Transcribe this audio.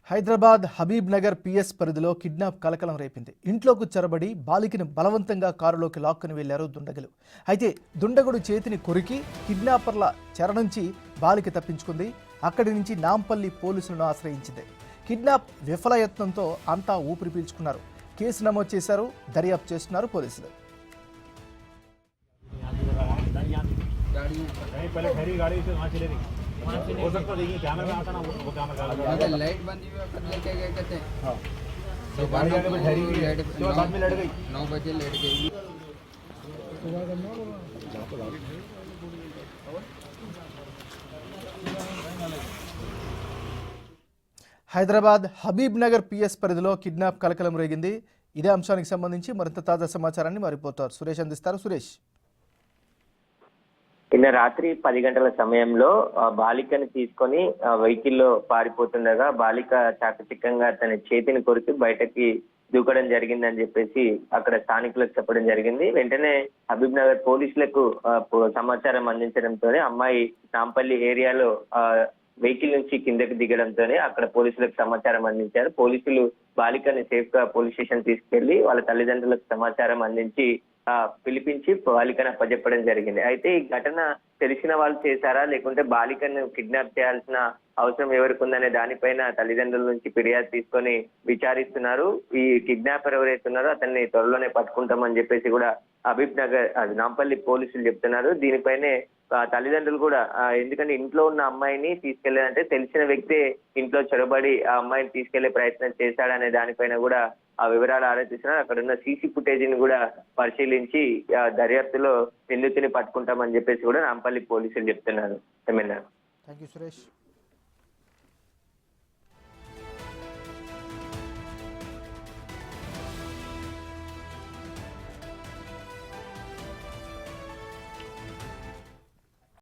Hyderabad Habib Nagar PS పరిధిలో kidnap కలకలం రేపింది. ఇంట్లోకి చొరబడి బాలికను బలవంతంగా కారులోకి లాక్కుని వెళ్లారు దుండగులు. అయితే దుండగుడు చేతిని కొరికి కిడ్నాపర్ల చెర నుంచి బాలిక తప్పించుకుంది. అక్కడి నుంచి నాంపల్లి పోలీసులను ఆశ్రయించింది. కిడ్నాప్ విఫలయత్నంతో అంతా ఊపిరి పీల్చుకున్నారు. కేసు నమోదు చేశారు. దర్యాప్తు చేస్తున్నారు పోలీసులు. हो सकता देखिए कैमरा में आता ना वो कैमरा लाइट बंद लेके गए कहते हैं तो गाड़ी आके में ठहरी हुई है तो बाद में लड़ गई 9 बजे लेट गई। హైదరాబాద్ హబీబ్ నగర్ పిఎస్ పరిధిలో కిడ్నాప్ కలకలం రేగింది. ఇదే అంశానికి సంబంధించి మరింత తాజా సమాచారాన్ని మా రిపోర్టర్ సురేష్ అందిస్తారు. సురేష్, నిన్న రాత్రి 10 గంటల సమయంలో బాలికను తీసుకొని వెహికల్లో పారిపోతుండగా బాలిక చాకచక్యంగా తన చేతిని కొరికి బయటకి దూకడం జరిగిందని చెప్పేసి అక్కడ స్థానికులకు చెప్పడం జరిగింది. వెంటనే హబీబ్ నగర్ పోలీసులకు సమాచారం అందించడంతోనే అమ్మాయి నాంపల్లి ఏరియాలో వెహికల్ నుంచి కిందకి దిగడంతోనే అక్కడ పోలీసులకు సమాచారం అందించారు. పోలీసులు బాలికని సేఫ్ గా పోలీస్ స్టేషన్ తీసుకెళ్లి వాళ్ళ తల్లిదండ్రులకు సమాచారం అందించి పిలిపించి బాలికను అప్పచెప్పడం జరిగింది. అయితే ఈ ఘటన తెలిసిన వాళ్ళు చేశారా లేకుంటే బాలికను కిడ్నాప్ చేయాల్సిన అవసరం ఎవరికి ఉందనే దానిపైన తల్లిదండ్రుల నుంచి ఫిర్యాదు తీసుకొని విచారిస్తున్నారు. ఈ కిడ్నాపర్ ఎవరైతే ఉన్నారో అతన్ని త్వరలోనే పట్టుకుంటామని చెప్పేసి కూడా హబీబ్ నగర్ నాంపల్లి పోలీసులు చెప్తున్నారు. దీనిపైనే తల్లిదండ్రులు కూడా ఎందుకంటే ఇంట్లో ఉన్న అమ్మాయిని తీసుకెళ్లారంటే తెలిసిన వ్యక్తే ఇంట్లో చొరబడి ఆ అమ్మాయిని తీసుకెళ్లే ప్రయత్నం చేశాడనే దానిపైన కూడా ఆ వివరాలు ఆరాధిస్తున్నారు. అక్కడ ఉన్న సీసీ ఫుటేజ్ ని కూడా పరిశీలించి దర్యాప్తులో నిందితుని పట్టుకుంటామని చెప్పేసి కూడా నాంపల్లి పోలీసులు చెప్తున్నారు. థాంక్యూ సురేష్.